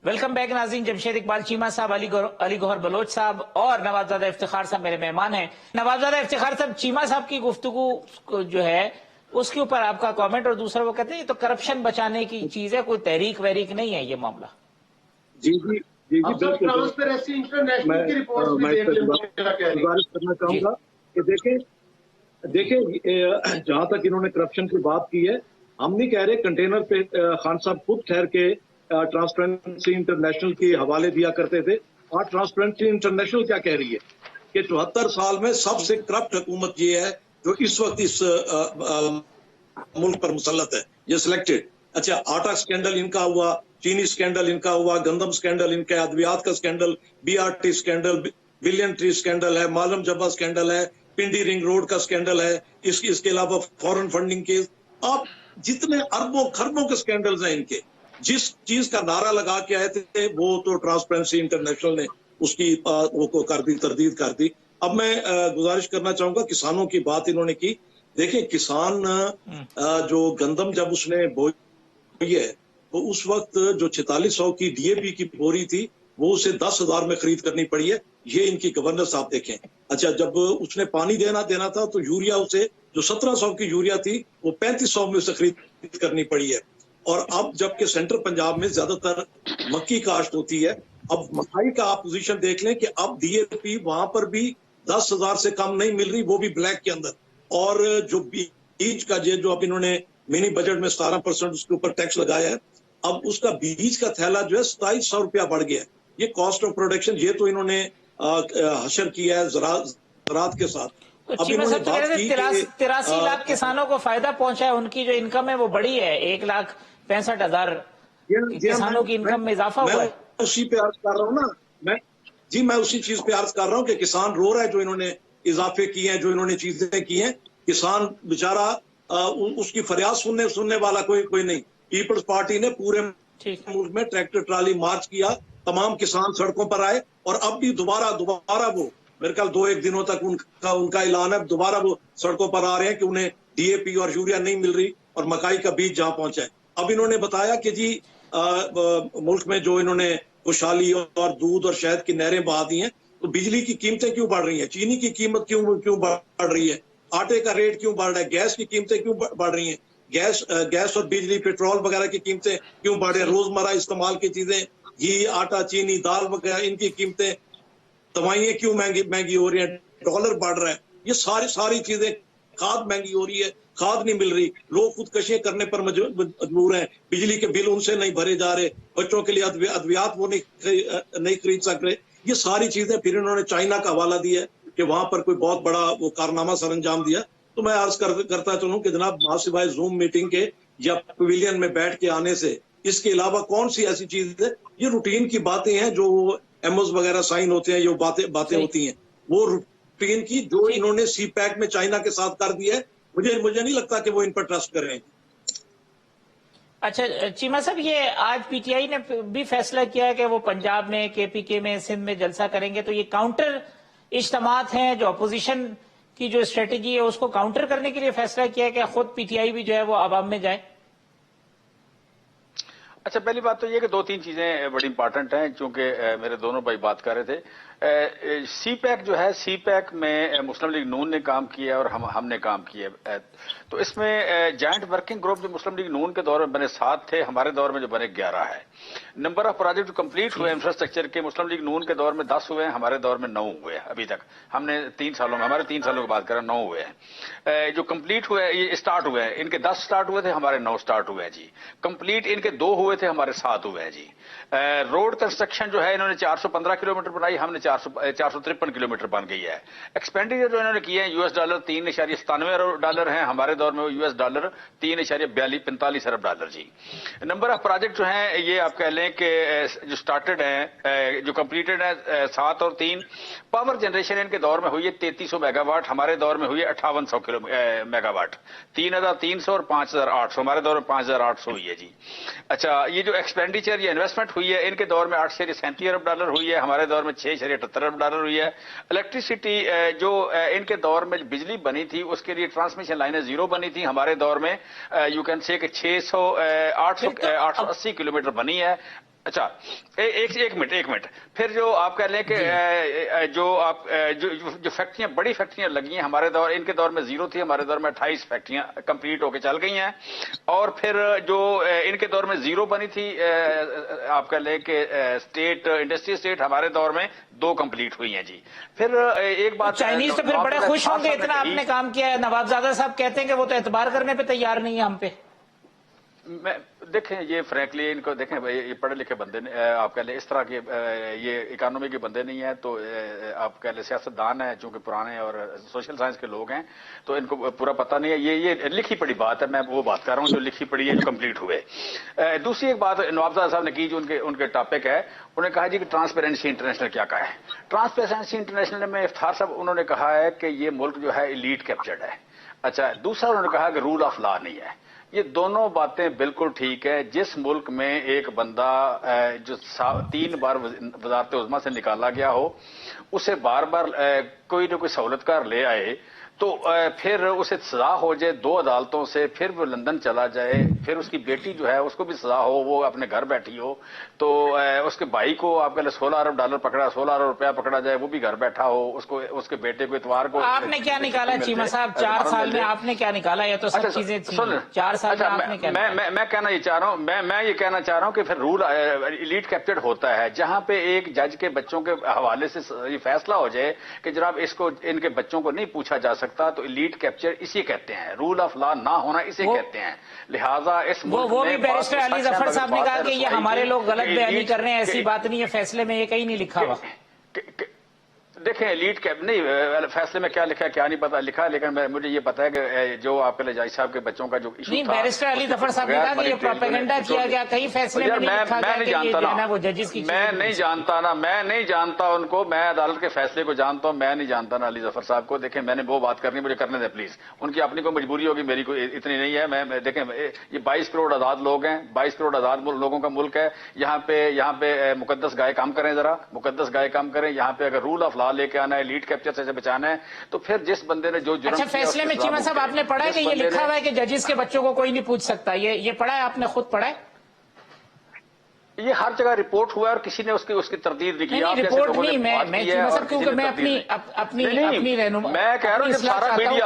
वेलकम बैक नाज़रीन। जमशेद इकबाल चीमा साहब, अली गौहर बलोच साहब और नवाबजादा इफ्तिखार साहब मेरे मेहमान हैं। नवाबजादा इफ्तिखार साहब, चीमा साहब की गुफ्तगू जो है उसके ऊपर आपका कमेंट, और दूसरा वो कहते हैं ये तो करप्शन बचाने की चीज है, कोई तहरीक वहरीक नहीं है ये मामला। जी ट्रांसपेरेंसी इंटरनेशनल की रिपोर्ट में गुजारिश करना चाहूंगा कि देखें जहां तक इन्होंने करप्शन की बात की है, हम नहीं कह रहे, कंटेनर पे खान साहब खुद ठहर के ट्रांसपेरेंसी इंटरनेशनल के हवाले दिया करते थे। और ट्रांसपेरेंसी इंटरनेशनल क्या कह रही है कि 74 साल में सबसे करप्ट हुकूमत ये है जो इस वक्त इस मुल्क पर मुसल्लत है, ये सिलेक्टेड। अच्छा, आटा स्कैंडल इनका हुआ, चीनी स्कैंडल इनका हुआ, गंदम स्कैंडल इनका, अद्वियात का scandal, BRT scandal, billion tree scandal है, मालम जब्बा स्कैंडल है, पिंडी रिंग रोड का स्कैंडल है, इसके अलावा फॉरेन फंडिंग केस। अब जितने अरबों खरबों के स्कैंडल्स हैं इनके, जिस चीज का नारा लगा के आए थे वो तो ट्रांसपेरेंसी इंटरनेशनल ने उसकी वो कर दी, तरदीद कर दी। अब मैं गुजारिश करना चाहूंगा, किसानों की बात इन्होंने की। देखिए, किसान जो गंदम जब उसने बोई है तो उस वक्त जो 4600 की DAP की बोरी थी वो उसे 10,000 में खरीद करनी पड़ी है। ये इनकी गवर्नर साहब देखें। अच्छा, जब उसने पानी देना था तो यूरिया उसे जो 1700 की यूरिया थी वो 3500 में उसे खरीद करनी पड़ी है। और अब जबकि सेंट्रल पंजाब में ज्यादातर मक्की काश्त होती है, अब मकाई का आप पोजीशन देख लें कि अब DAP वहां पर भी 10,000 से कम नहीं मिल रही, वो भी ब्लैक के अंदर। और जो बीज का जो अब इन्होंने मिनी बजट में 17% उसके ऊपर टैक्स लगाया है, अब उसका बीज का थैला जो है 2700 रुपया बढ़ गया है। ये कॉस्ट ऑफ प्रोडक्शन, ये तो इन्होंने हशर किया है ज़राअत के साथ। अब इन्होंने बात की 83 लाख किसानों को फायदा पहुंचा है, उनकी जो इनकम है वो बढ़ी है, 1,65,000 किसानों की इनकम में इजाफा हुआ है। उसी पे अर्ज कर रहा हूँ ना मैं उसी चीज पे अर्ज कर रहा हूँ कि किसान रो रहा है जो इन्होंने इजाफे किए हैं, जो इन्होंने चीजें की हैं। किसान बेचारा उसकी फरियाद सुनने वाला कोई नहीं। पीपल्स पार्टी ने पूरे मुल्क में ट्रैक्टर ट्राली मार्च किया, तमाम किसान सड़कों पर आए और अब भी दोबारा वो मेरे ख्याल 2-1 दिनों तक उनका ऐलान है, दोबारा वो सड़कों पर आ रहे हैं कि उन्हें DAP और यूरिया नहीं मिल रही और मकाई का बीज जहां पहुंचा है। अब इन्होंने बताया कि जी मुल्क में जो इन्होंने खुशहाली और दूध और शहद की नहरें बहा दी हैं, तो बिजली की कीमतें क्यों बढ़ रही हैं, चीनी की कीमत क्यों बढ़ रही है, आटे का रेट क्यों बढ़ रहा है, गैस की कीमतें क्यों बढ़ रही हैं, गैस और बिजली पेट्रोल वगैरह की कीमतें क्यों बढ़ रही है, रोजमर्रा इस्तेमाल की चीजें, घी, आटा, चीनी, दाल वगैरह, इनकी कीमतें, दवाइयां क्यों महंगी हो रही है, डॉलर बढ़ रहा है, ये सारी चीजें, खाद महंगी हो रही है, खाद नहीं मिल रही, लोग खुदकशियां करने पर मजबूर हैं, बिजली के बिल उनसे नहीं भरे जा रहे, बच्चों के लिए अद्वियात वो नहीं खरीद सक रहे। ये सारी चीजें फिर इन्होंने चाइना का हवाला दिया कि वहां पर कोई बहुत बड़ा वो कारनामा सर अंजाम दिया। तो मैं अर्ज करता चलूं कि जनाब, सिवाय जूम मीटिंग के या पवेलियन में बैठ के आने से इसके अलावा कौन सी ऐसी चीज है, ये रूटीन की बातें हैं जो MOs वगैरह साइन होते हैं, जो बातें होती हैं, वो रूटीन की जो इन्होंने CPEC में चाइना के साथ कर दिया है, मुझे नहीं लगता कि वो इन पर ट्रस्ट कर रहे हैं। अच्छा चीमा साहब, ये आज PTI ने भी फैसला किया है कि वो पंजाब में, KPK में, सिंध में जलसा करेंगे, तो ये काउंटर इज्तिमात हैं, जो अपोजिशन की जो स्ट्रेटेजी है उसको काउंटर करने के लिए फैसला किया है कि खुद PTI भी जो है वो आवाम में जाए। अच्छा, पहली बात तो ये कि दो तीन चीजें बड़ी इंपॉर्टेंट हैं, चूंकि मेरे दोनों भाई बात कर रहे थे। सी पैक जो है, सी पैक में मुस्लिम लीग नून ने काम किया और हमने काम किया। तो इसमें जॉइंट वर्किंग ग्रुप जो मुस्लिम लीग नून के दौर में बने 7 थे, हमारे दौर में जो बने 11 है। नंबर ऑफ प्रोजेक्ट जो कंप्लीट हुए इंफ्रास्ट्रक्चर के, मुस्लिम लीग नून के दौर में 10 हुए हैं, हमारे दौर में 9 हुए हैं अभी तक। हमने 3 सालों में, हमारे 3 सालों की बात करें, 9 हुए हैं। जो कंप्लीट हुए, ये स्टार्ट हुए हैं, इनके 10 स्टार्ट हुए थे, हमारे 9 स्टार्ट हुए हैं जी। कंप्लीट इनके 2 हुए थे, हमारे 7 हुए हैं जी। रोड कंस्ट्रक्शन जो है, इन्होंने 415 किलोमीटर बनाई, हमने 453 किलोमीटर बन गई है। एक्सपेंडिचर जो इन्होंने किए हैं $3.97 $3.97 हैं, हमारे दौर में $3.45 $3.45 जी। नंबर ऑफ प्रोजेक्ट जो हैं, ये आप कह लें कि जो स्टार्टेड हैं, जो कंप्लीटेड है 7 और 3। पावर जनरेशन इनके दौर में हुई है 3300 मेगावाट, हमारे दौर में हुई है 5800 मेगावाट। 3300 और 5800, हमारे दौर में 5800 हुई है जी। अच्छा, ये जो एक्सपेंडिचर या इन्वेस्टमेंट हुई है, इनके दौर में $8.37 अरब हुई है, हमारे दौर में $6.78 अरब हुई है। इलेक्ट्रिसिटी जो इनके दौर में बिजली बनी थी, उसके लिए ट्रांसमिशन लाइनें 0 बनी थी, हमारे दौर में यू कैन से कि 880 किलोमीटर बनी है। अच्छा, एक मिनट। फिर जो आप कह लें कि जो फैक्ट्रियां, बड़ी फैक्ट्रियां लगी हैं, हमारे दौर, इनके दौर में 0 थी, हमारे दौर में 28 फैक्ट्रियां कंप्लीट होकर चल गई हैं। और फिर जो इनके दौर में 0 बनी थी, आप कह लें कि स्टेट इंडस्ट्री स्टेट, हमारे दौर में 2 कंप्लीट हुई हैं जी। फिर एक बात, चाइनीज तो फिर बड़े खुश होंगे, इतना आपने काम किया है। नवाबजादा साहब कहते हैं कि वो तो एतबार करने पे तैयार नहीं है हम पे। देखें, ये फ्रैंकली इनको देखें भाई, ये पढ़े लिखे बंदे, आप कह लें इस तरह के, ये इकोनॉमी के बंदे नहीं है, तो आप कह लें सियासतदान है, चूंकि पुराने और सोशल साइंस के लोग हैं, तो इनको पूरा पता नहीं है। ये लिखी पड़ी बात है, मैं वो बात कर रहा हूँ जो लिखी पड़ी है, जो कंप्लीट हुए। दूसरी एक बात नवाबजादा साहब ने की, जो उनके टॉपिक है, उन्होंने कहा जी कि ट्रांसपेरेंसी इंटरनेशनल क्या कहा है। ट्रांसपेरेंसी इंटरनेशनल में इफ्तार साहब उन्होंने कहा है कि ये मुल्क जो है इलीट कैप्चर्ड है। अच्छा, दूसरा उन्होंने कहा कि रूल ऑफ लॉ नहीं है। ये दोनों बातें बिल्कुल ठीक है। जिस मुल्क में एक बंदा जो 3 बार वज़ारत उज़्मा से निकाला गया हो, उसे बार बार कोई न कोई सहूलतकार ले आए, तो फिर उसे सजा हो जाए 2 अदालतों से, फिर वो लंदन चला जाए, फिर उसकी बेटी जो है उसको भी सजा हो, वो अपने घर बैठी हो, तो उसके भाई को आपके लिए $16 अरब पकड़ा, $16 अरब रुपया पकड़ा जाए, वो भी घर बैठा हो, उसको उसके बेटे को इतवार को। आपने क्या निकाला चीमा साहब 4 साल में? आपने क्या निकाला? ये तो सब चीजें थी। 4 साल में आपने क्या? मैं कहना ये चाह रहा हूँ, मैं ये कहना चाह रहा हूँ कि फिर रूल इलीट कैप्चर्ड होता है, जहां पे एक जज के बच्चों के हवाले से ये फैसला हो जाए कि जनाब इसको, इनके बच्चों को नहीं पूछा जा सकता, तो इलीट कैप्चर इसी कहते हैं। रूल ऑफ लॉ ना होना इसे कहते हैं। लिहाजा इस वो भी बैरिस्टर अली जफर साहब ने कहा कि ये हमारे लोग गलत बयानी कर रहे हैं, ऐसी बात नहीं है, फैसले में ये कहीं नहीं लिखा हुआ। देखें, एलीट कैप नहीं, फैसले में क्या लिखा है क्या नहीं पता लिखा है, लेकिन मुझे ये पता है कि जो आपके लिए जज साहब के बच्चों का जो इशू था, बैरिस्टर अली जफर साहब ने कहा कि ये प्रोपेगेंडा किया गया, कहीं फैसले में नहीं लिखा गया कि ये जो है ना वो जजेस की। मैं नहीं जानता उनको, मैं अदालत के फैसले को जानता हूं, मैं नहीं जानता ना अली जफर साहब को। देखें, मैंने वो बात करनी, मुझे करने दें प्लीज। उनकी अपनी कोई मजबूरी होगी, मेरी कोई इतनी नहीं है। मैं देखें, ये 22 करोड़ आजाद लोग हैं, 22 करोड़ आजाद लोगों का मुल्क है। यहाँ पे मुकद्दस गाय काम करें, जरा मुकद्दस गाय काम करें। यहाँ पे अगर रूल ऑफ लॉ लेके आना है, लीड कैप्चर से बचाना है, तो फिर जिस बंदे ने जो जुर्म किया, फैसले में चीमा साहब आपने पढ़ा है कि ये लिखा हुआ है कि जजेस के बच्चों को कोई नहीं पूछ सकता? ये पढ़ा है आपने? खुद पढ़ा है? ये हर जगह रिपोर्ट हुआ है और किसी ने उसकी तरदीद नहीं की। आप रिपोर्ट नहीं, मैं चीमा साहब, क्योंकि मैं अपनी रहनुमा, मैं कह रहा हूँ कि सारा मीडिया,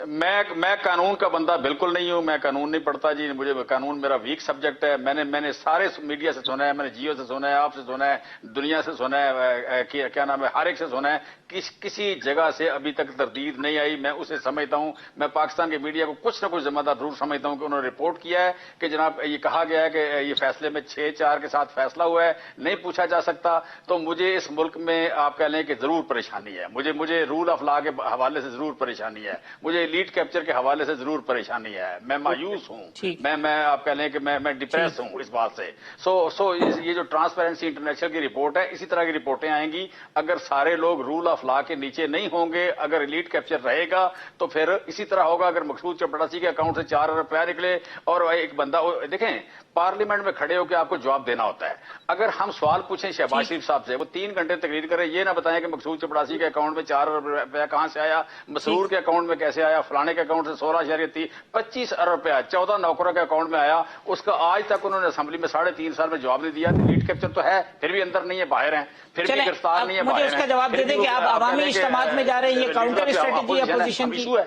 मैं कानून का बंदा बिल्कुल नहीं हूं, मैं कानून नहीं पढ़ता जी, मुझे कानून मेरा वीक सब्जेक्ट है। मैंने सारे मीडिया से सुना है, मैंने जियो से सुना है, आपसे सुना है, दुनिया से सुना है, क्या नाम है, हर एक से सुना है। किसी जगह से अभी तक तरदीद नहीं आई। मैं उसे समझता हूं, मैं पाकिस्तान के मीडिया को कुछ न कुछ जिम्मेदार जरूर समझता हूं कि उन्होंने रिपोर्ट किया है कि जनाब ये कहा गया है कि ये फैसले में 6-4 के साथ फैसला हुआ है, नहीं पूछा जा सकता। तो मुझे इस मुल्क में आप कह लें कि जरूर परेशानी है, मुझे रूल ऑफ लॉ के हवाले से जरूर परेशानी है, मुझे लीड कैप्चर के हवाले से जरूर परेशानी है। मैं मायूस हूं, मैं आप कह लें कि मैं डिप्रेस हूं इस बात से। सो ये जो ट्रांसपेरेंसी इंटरनेशनल की रिपोर्ट है, इसी तरह की रिपोर्टें आएंगी। अगर सारे लोग रूल ऑफ लॉ के नीचे नहीं होंगे, अगर इलीट कैप्चर रहेगा, तो फिर इसी तरह होगा। अगर मकसूद चपड़ासी के अकाउंट से 4 अरब रुपया निकले और एक बंदा, देखें पार्लियामेंट में खड़े होकर आपको जवाब देना होता है। अगर हम सवाल पूछें शहबाज शरीफ साहब से, वो 3 घंटे तकरीर करें, ये ना बताएं कि मकसूद चपड़ासी के अकाउंट में 4 अरब रुपया कहां से आया, मसरूर के अकाउंट में कैसे आया, आया, फलाने के अकाउंट से 16.30 25 अरब रुपया 14 नौकरों के अकाउंट में आया, उसका आज तक उन्होंने असेंबली में 3.5 साल में जवाब नहीं दिया। लीड कैप्चर तो है, फिर भी अंदर नहीं है, बाहर हैं, फिर भी गिरफ्तार नहीं है, मुझे उसका जवाब दे दें कि आप अवामी इज्तिमात में जा रहे हैं, ये काउंटर स्ट्रेटेजी अपोजिशन की है।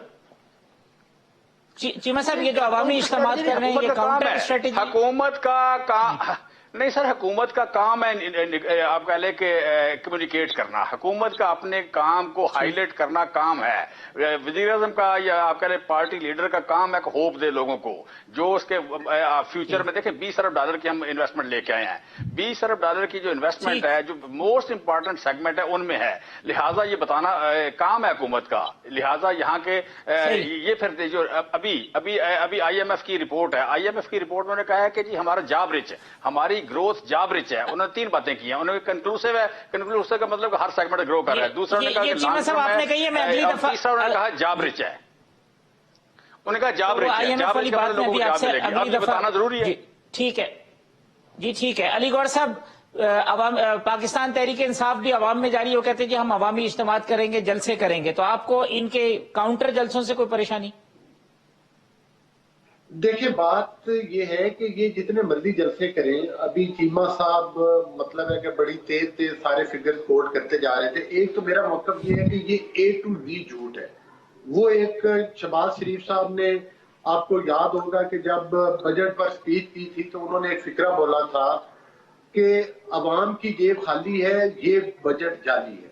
चीमा साहब, ये जो अवामी इज्तिमात कर रहे हैं, ये काउंटर स्ट्रेटेजी हुकूमत का काम नहीं सर, हुकूमत का काम है आप कह लें कि कम्युनिकेट करना, हुकूमत का अपने काम को हाईलाइट करना काम है। वज़ीर-ए-आज़म का या आप कह लें पार्टी लीडर का काम है कि होप दे लोगों को, जो उसके फ्यूचर में देखें 20 अरब डॉलर की हम इन्वेस्टमेंट लेके आए हैं। 20 अरब डॉलर की जो इन्वेस्टमेंट है, जो मोस्ट इंपॉर्टेंट सेगमेंट है उनमें है, लिहाजा ये बताना काम है हुकूमत का। लिहाजा यहाँ के ये फिर जो अभी IMF की रिपोर्ट है, IMF की रिपोर्ट में उन्होंने कहा है कि जी हमारा जॉब रिच है, हमारी ग्रोथ जॉब रिच है। उन्होंने 3 बातें की हैं, उन्होंने कंक्लूसिव है, कंक्लूसिव का मतलब हर सेगमेंट ग्रो कर रहा है। दूसरा उन्होंने कहा कि तीसरा उन्होंने कहा जॉब रिच है, उन्होंने कहा जॉब रिच है, जॉब रिच का मतलब लोगों को जॉब मिलेगी, अब ये बताना जरूरी है। ठीक है जी, ठीक है। अली गौहर साहब, पाकिस्तान तहरीक इंसाफ भी अवाम में जारी हो, कहते हैं कि हम अवामी इज्तिमात करेंगे, जलसे करेंगे, तो आपको इनके काउंटर जलसों से कोई परेशानी? देखिए, बात ये है कि ये जितने मर्जी जलसे करें, अभी चीमा साहब मतलब है कि बड़ी तेज सारे फिगर्स कोट करते जा रहे थे। एक तो मेरा मौक़िफ़ ये है कि ये A to Z झूठ है। वो एक शहबाज शरीफ साहब ने, आपको याद होगा कि जब बजट पर स्पीच की थी तो उन्होंने एक फिक्रा बोला था कि अवाम की जेब खाली है, ये बजट जाली है,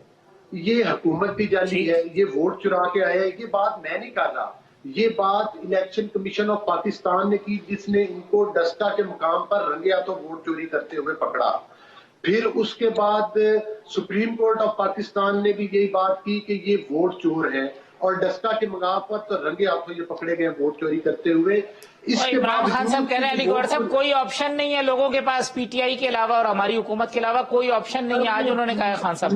ये हुकूमत भी जाली है, ये वोट चुरा के आए। ये बात मैं नहीं कर रहा, ये बात इलेक्शन कमीशन ऑफ पाकिस्तान ने की, जिसने इनको डस्टा के मुकाम पर रंगे हाथों वोट चोरी करते हुए पकड़ा। फिर उसके बाद सुप्रीम कोर्ट ऑफ पाकिस्तान ने भी यही बात की कि ये वोट चोर है, और डस्टा के मुकाम पर तो रंगे हाथों ये पकड़े गए वोट चोरी करते हुए। इसके इमरान खान साहब कह रहे हैं, अली गौहर साहब, कोई ऑप्शन नहीं है लोगों के पास, PTI के अलावा और हमारी हुकूमत के अलावा कोई ऑप्शन नहीं है, आज उन्होंने कहा खान साहब।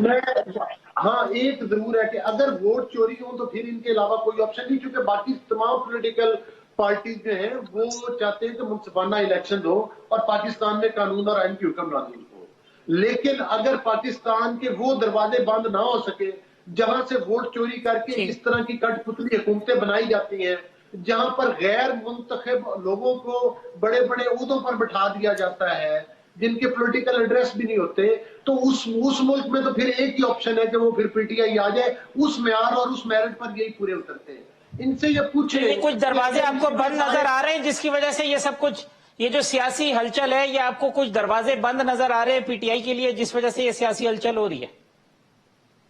हाँ, एक जरूर है कि अगर वोट चोरी हो तो फिर इनके अलावा कोई ऑप्शन नहीं, क्योंकि बाकी तमाम पॉलिटिकल पार्टीज जो हैं वो चाहते हैं कि मुनसिफाना इलेक्शन हो और पाकिस्तान में कानून और आइन की हुक्मरानी हो। लेकिन अगर पाकिस्तान के वो दरवाजे बंद ना हो सके जहां से वोट चोरी करके इस तरह की कठपुतली हुकूमतें बनाई जाती हैं, जहां पर गैर मुंतखब लोगों को बड़े बड़े ओहदों पर बिठा दिया जाता है, जिनके पॉलिटिकल एड्रेस भी नहीं होते, तो उस मुल्क में तो फिर एक ही ऑप्शन है कि वो फिर PTI आ जाए, उस मेयार और उस मेरिट पर यही पूरे उतरते हैं। इनसे ये पूछे, कुछ दरवाजे आपको बंद नजर आ रहे हैं जिसकी वजह से ये सब कुछ, ये जो सियासी हलचल है, ये आपको कुछ दरवाजे बंद नजर आ रहे हैं PTI के लिए जिस वजह से ये सियासी हलचल हो रही है?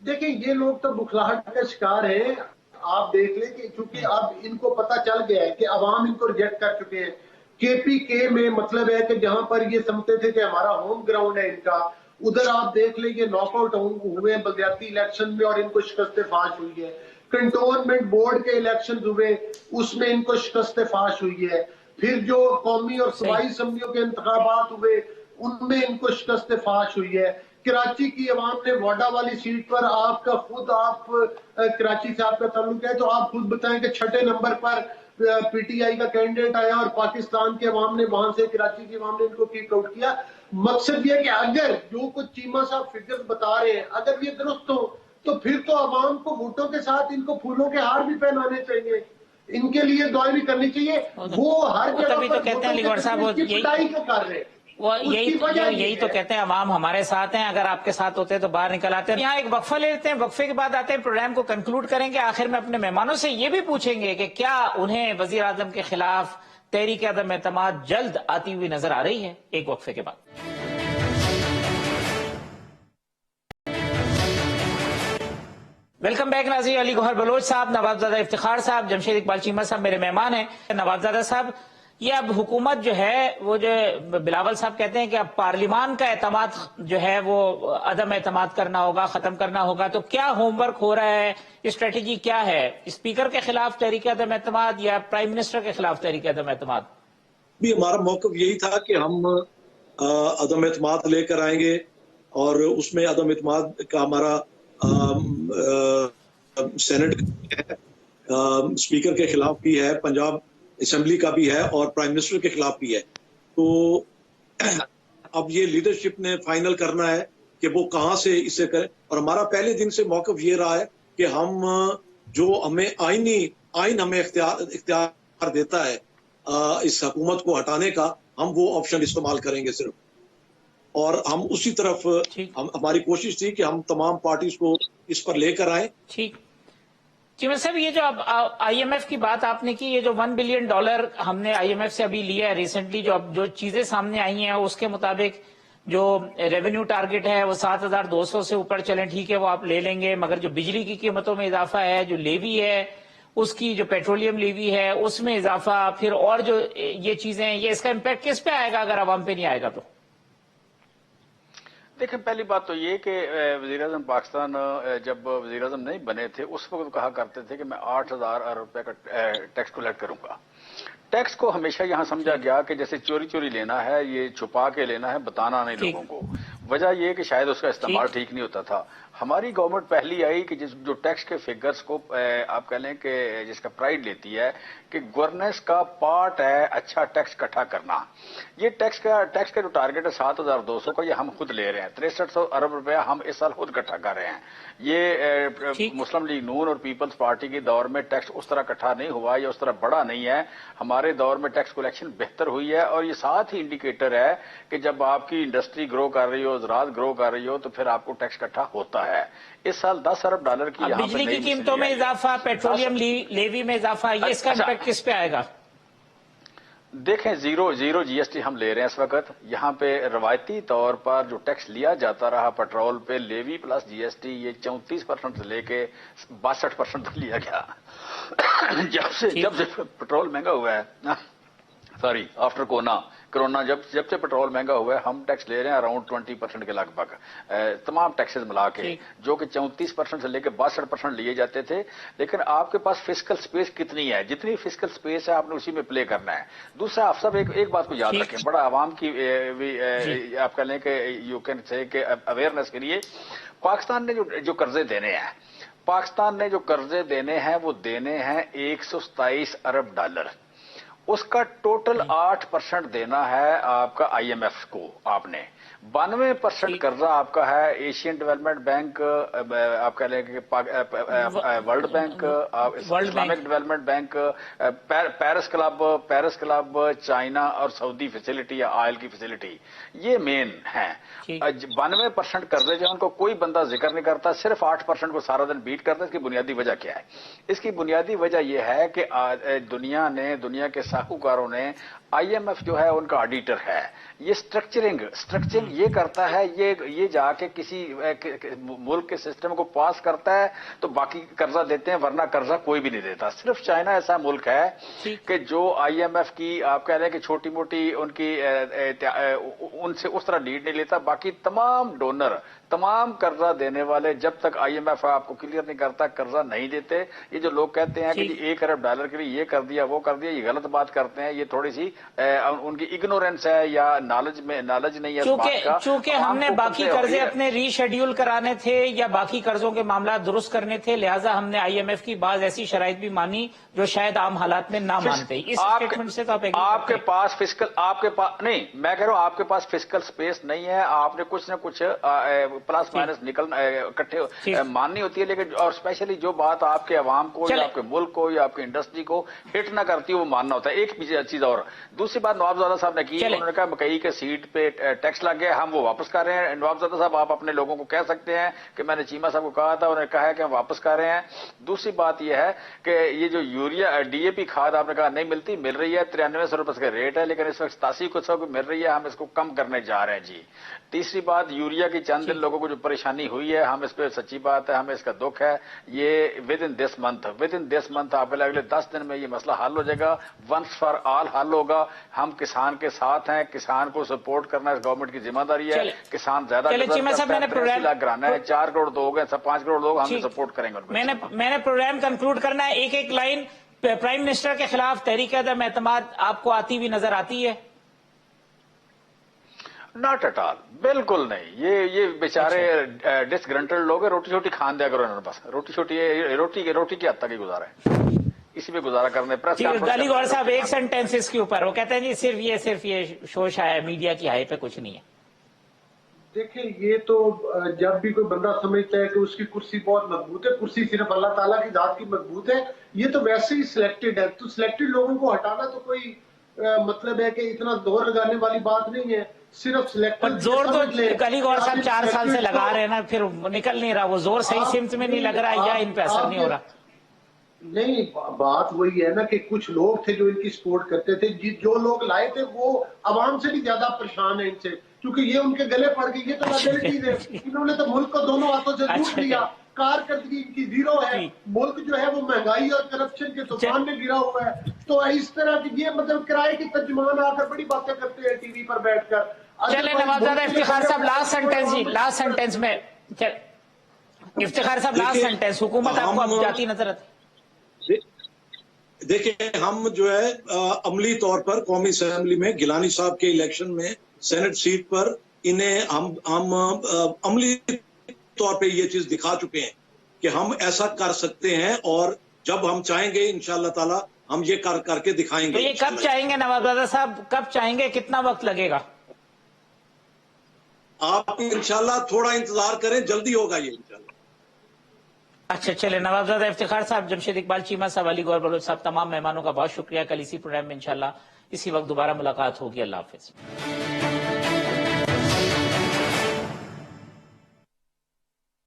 देखिए, ये लोग तो बुखलाहट का शिकार है। आप देख लें कि चूंकि अब इनको पता चल गया है कि अवाम इनको रिजेक्ट कर चुके हैं। KPK में मतलब है कि जहां पर ये समझते थे कि हमारा होम ग्राउंड है इनका, उधर आप देख लें ये नॉकआउट हुए बलदियाती इलेक्शन में और इनको शिकस्त फाश हुई है। कंटोनमेंट बोर्ड के इलेक्शन हुए, उसमें इनको शिकस्त फाश हुई है। फिर जो कौमी और सूबाई असम्बलियों के इंतखाबात हुए, उनमें इनको शिकस्त फाश हुई है। कराची की अवाम ने वाडा वाली सीट पर आपका खुद, आप कराची से आपका ताल्लुक है तो आप खुद बताएं कि 6ठे नंबर पर PTI का कैंडिडेट आया और पाकिस्तान के अवाम ने वहां से, कराची की अवाम ने इनको किक आउट किया। मकसद ये कि अगर जो कुछ चीमा साहब फिगर्स बता रहे हैं अगर ये दुरुस्त हो तो फिर तो अवाम को वोटों के साथ इनको फूलों के हार भी पहनाने चाहिए, इनके लिए दुआएं भी करनी चाहिए। वो हर जगह पर कहते हैं अली गौहर साहब, पिटाई क्यों कर रहे हैं? वो यही तो कहते हैं, अवाम हमारे साथ हैं, अगर आपके साथ होते तो बाहर निकल आते हैं। यहाँ एक वक्फा ले लेते हैं, वक्फे के बाद आते हैं, प्रोग्राम को कंक्लूड करेंगे। आखिर में अपने मेहमानों से ये भी पूछेंगे कि क्या उन्हें वजीर आजम के खिलाफ तहरीक अदम एतमाद जल्द आती हुई नजर आ रही है। एक वक्फे के बाद वेलकम बैक नाज़रीन। अली गौहर बलोच साहब, नवाबजादा इफ्तिखार साहब, जमशेद इकबाल चीमा साहब मेरे मेहमान हैं। नवाबजादा साहब, ये अब हुकूमत जो है, वो जो बिलावल साहब कहते हैं कि अब पार्लिमान का एतमाद जो है वो अदम एतमाद करना होगा, खत्म करना होगा, तो क्या होमवर्क हो रहा है, स्ट्रेटेजी क्या है? स्पीकर के खिलाफ तहरीक अदम एतमाद या प्राइम मिनिस्टर के खिलाफ तहरीक अदम एतमाद? भी हमारा मौक़िफ़ यही था कि हम अदम एतमाद लेकर आएंगे और उसमें अदम एतमाद का हमारा सेनेट स्पीकर के खिलाफ भी है, पंजाब असेंबली का भी है और प्राइम मिनिस्टर के खिलाफ भी है। तो अब ये लीडरशिप ने फाइनल करना है कि वो कहां से इसे करें। और हमारा पहले दिन से मौक़िफ़ ये रहा है कि हम जो हमें आईनी आइन हमें इख्तियार देता है इस हुकूमत को हटाने का, हम वो ऑप्शन इस्तेमाल करेंगे सिर्फ। और हम उसी तरफ हमारी कोशिश थी कि हम तमाम पार्टीज को इस पर लेकर आए। ठीक चीमन साहब, ये जो अब IMF की बात आपने की, ये जो $1 बिलियन हमने IMF से अभी लिया है रिसेंटली, जो चीजें सामने आई हैं उसके मुताबिक जो रेवेन्यू टारगेट है वो 7,200 से ऊपर चलें, ठीक है वो आप ले लेंगे, मगर जो बिजली की कीमतों में इजाफा है, जो लेवी है उसकी, जो पेट्रोलियम लेवी है उसमें इजाफा, फिर और जो ये चीजें हैं, ये इसका इम्पैक्ट किस पे आएगा अगर आवाम पे नहीं आएगा तो? देखें, पहली बात तो ये कि वज़ीर-ए-आज़म पाकिस्तान जब वज़ीर-ए-आज़म नहीं बने थे उस वक्त कहा करते थे कि मैं 8,000 अरब रुपए का टैक्स कलेक्ट करूंगा। टैक्स को हमेशा यहां समझा गया कि जैसे चोरी चोरी लेना है, ये छुपा के लेना है, बताना नहीं लोगों को। वजह यह कि शायद उसका इस्तेमाल ठीक नहीं होता था। हमारी गवर्नमेंट पहली आई कि जो टैक्स के फिगर्स को आप कह लें कि जिसका प्राइड लेती है कि गवर्नेंस का पार्ट है अच्छा टैक्स इकट्ठा करना। ये टैक्स का जो टारगेट है 7,200 का, ये हम खुद ले रहे हैं। 6300 अरब रुपया हम इस साल खुद इकट्ठा कर रहे हैं। ये मुस्लिम लीग नून और पीपल्स पार्टी के दौर में टैक्स उस तरह इकट्ठा नहीं हुआ या उस तरह बड़ा नहीं है। हमारे दौर में टैक्स कलेक्शन बेहतर हुई है और ये साथ ही इंडिकेटर है कि जब आपकी इंडस्ट्री ग्रो कर रही हो, ज़राअत ग्रो कर रही हो, तो फिर आपको टैक्स इकट्ठा होता है। इस साल $10 अरब की यहाँ बिजली की कीमतों में इजाफा, पेट्रोलियम लेवी में इजाफा, ये इसका इम्पैक्ट किस पे आएगा? देखें, जीरो GST हम ले रहे हैं इस वक्त। यहाँ पे रवायती तौर पर जो टैक्स लिया जाता रहा पेट्रोल पे, लेवी प्लस GST, ये 34% से लेके 62% तक लिया गया। जब से पेट्रोल महंगा हुआ है, सॉरी आफ्टर कोरोना जब से पेट्रोल महंगा हुआ है, हम टैक्स ले रहे हैं अराउंड 20% के लगभग, तमाम टैक्सेस मिला के, जो कि 34% से लेकर 62% लिए जाते थे। लेकिन आपके पास फिस्कल स्पेस कितनी है? जितनी फिस्कल स्पेस है आपने उसी में प्ले करना है। दूसरा, आप सब एक बात को याद रखें, बड़ा आवाम की आप कह लें कि यू कैन से कि अवेयरनेस के लिए, पाकिस्तान ने जो कर्जे देने हैं, पाकिस्तान ने जो कर्जे देने हैं वो देने हैं $127 अरब। उसका टोटल 8% देना है आपका IMF को। आपने 92% कर्जा आपका है एशियन डेवलपमेंट बैंक, आप कह लें कि world bank, Islamic development bank, Paris club, China और सऊदी फैसिलिटी या ऑयल की फैसिलिटी, ये मेन है। 92% कर्जे जो उनको कोई बंदा जिक्र नहीं करता, सिर्फ 8% को सारा दिन बीट करता है। इसकी बुनियादी वजह क्या है? इसकी बुनियादी वजह यह है कि दुनिया के साहूकारों ने, IMF जो है उनका ऑडिटर है, ये स्ट्रक्चरिंग ये करता है, ये जाके किसी मुल्क के सिस्टम को पास करता है तो बाकी कर्जा देते हैं, वरना कर्जा कोई भी नहीं देता। सिर्फ चाइना ऐसा मुल्क है कि जो IMF की आप कह रहे हैं कि छोटी मोटी उनकी उनसे उस तरह लीड नहीं लेता। बाकी तमाम डोनर, तमाम कर्जा देने वाले, जब तक IMF आपको क्लियर नहीं करता कर्जा नहीं देते। ये जो लोग कहते हैं कि $1 अरब के लिए ये कर दिया वो कर दिया, ये गलत बात करते हैं। ये थोड़ी सी उनकी इग्नोरेंस है या नॉलेज नहीं है। चूंकि हमने बाकी कर्जे अपने रीशेड्यूल कराने थे या बाकी कर्जों के मामला दुरुस्त करने थे, लिहाजा हमने IMF की बाज ऐसी शराइत भी मानी जो शायद आम हालात में ना मानते। इस स्टेटमेंट से तो आपके पास नहीं, मैं कह रहा हूं आपके पास फिस्कल स्पेस नहीं है। आपने कुछ न कुछ प्लस माइनस इकट्ठे माननी होती है। लेकिन और स्पेशली जो बात आपके अवाम को या आपके मुल्क को या आपकी इंडस्ट्री को हिट ना करती है वो मानना होता है। एक चीज और, दूसरी बात नवाबजादा साहब ने की, उन्होंने कहा मकई के सीड पे टैक्स लग गया, हम वो वापस कर रहे हैं। नवाबजादा साहब, आप अपने लोगों को कह सकते हैं कि मैंने चीमा साहब को कहा था, उन्होंने कहा है कि हम वापस कर रहे हैं। दूसरी बात यह है कि ये जो यूरिया DAP खाद आपने कहा नहीं मिलती, मिल रही है, 9300 रुपए का रेट है, लेकिन इस वक्त 8700 की मिल रही है, हम इसको कम करने जा रहे हैं जी। तीसरी बात, यूरिया की चंद दिन लोगों को जो परेशानी हुई है, हम इस पे सच्ची बात है, हमें इसका दुख है। ये विद इन दिस मंथ आप अगले 10 दिन में ये मसला हल हो जाएगा, वंस फॉर ऑल हल होगा। हम किसान के साथ हैं, किसान को सपोर्ट करना इस गवर्नमेंट की जिम्मेदारी है। किसान ज्यादा लाख घराना है, 4 करोड़ लोग हैं, 5 करोड़ लोग, हम सपोर्ट करेंगे। मैंने प्रोग्राम कंक्लूड करना है। एक लाइन प्राइम मिनिस्टर के खिलाफ तहरीक अदम एतमाद आपको आती हुई नजर आती है? नॉट एट ऑल, बिल्कुल नहीं। ये बेचारे डिसग्रंटल्ड लोग हैं, रोटी छोटी खान दिया करो इन्होंने, बस रोटी की हद तक ही गुजारा है, इसी में गुजारा करने। प्रेस गाली गौर साहब एक सेंटेंस इसके ऊपर, वो कहते हैं जी सिर्फ ये शोशा है, मीडिया की हाई पे कुछ नहीं है। देखें, ये तो जब भी कोई बंदा समझता है कि उसकी कुर्सी बहुत मजबूत है, कुर्सी सिर्फ अल्लाह ताला की जात की मजबूत है, ये तो वैसे ही सिलेक्टेड है। तो सिलेक्टेड लोगों को हटाना तो कोई मतलब है कि इतना जोर लगाने वाली बात नहीं है। सिर्फ सिलेक्टेड पर जोर तो अली गौहर साहब 4 साल से लगा रहे हैं ना, फिर निकल नहीं रहा वो जोर, सही सिमत में नहीं लग रहा, या इन पे असर नहीं हो रहा? नहीं, बात वही है ना कि कुछ लोग थे जो इनकी सपोर्ट करते थे, जो लोग लाए थे वो आवाम से भी ज्यादा परेशान है इनसे, क्योंकि ये उनके गले पड़ गए। ये तो लाइबिलिटीज है, इन्होंने तो मुल्क को दोनों हाथों से लूट लिया, कारकर्दगी इनकी जीरो है, मुल्क जो है वो महंगाई और करप्शन के तूफान में गिरा हुआ है। तो इस तरह की ये मतलब किराए के तर्जुमान आकर बड़ी बातें करते हैं टीवी पर बैठकर। चले नवाबजादा इफ्तिखार साहब, लास्ट सेंटेंस जी, लास्ट सेंटेंस में इफ्तिखार साहब, लास्ट सेंटेंस, हुकूमत आपको अब जाती नजर आती? देखिए, हम जो है अमली तौर पर कौमी असेंबली में गिलानी साहब के इलेक्शन में सेनेट सीट पर इन्हें हम अमली तौर पे ये चीज दिखा चुके हैं कि हम ऐसा कर सकते हैं, और जब हम चाहेंगे इंशाअल्लाह ताला हम ये करके दिखाएंगे। तो ये कब चाहेंगे नवाबजादा साहब, कब चाहेंगे, कितना वक्त लगेगा? आप इंशाअल्लाह थोड़ा इंतजार करें, जल्दी होगा ये इंशाअल्लाह। अच्छा, चले नवाबजादा इफ्तिखार साहब, जमशेद इकबाल चीमा साहब, अली गौहर बलोच साहब, तमाम मेहमानों का बहुत शुक्रिया। कल इसी प्रोग्राम में इंशाल्लाह इसी वक्त दोबारा मुलाकात होगी। अल्लाह हाफिज।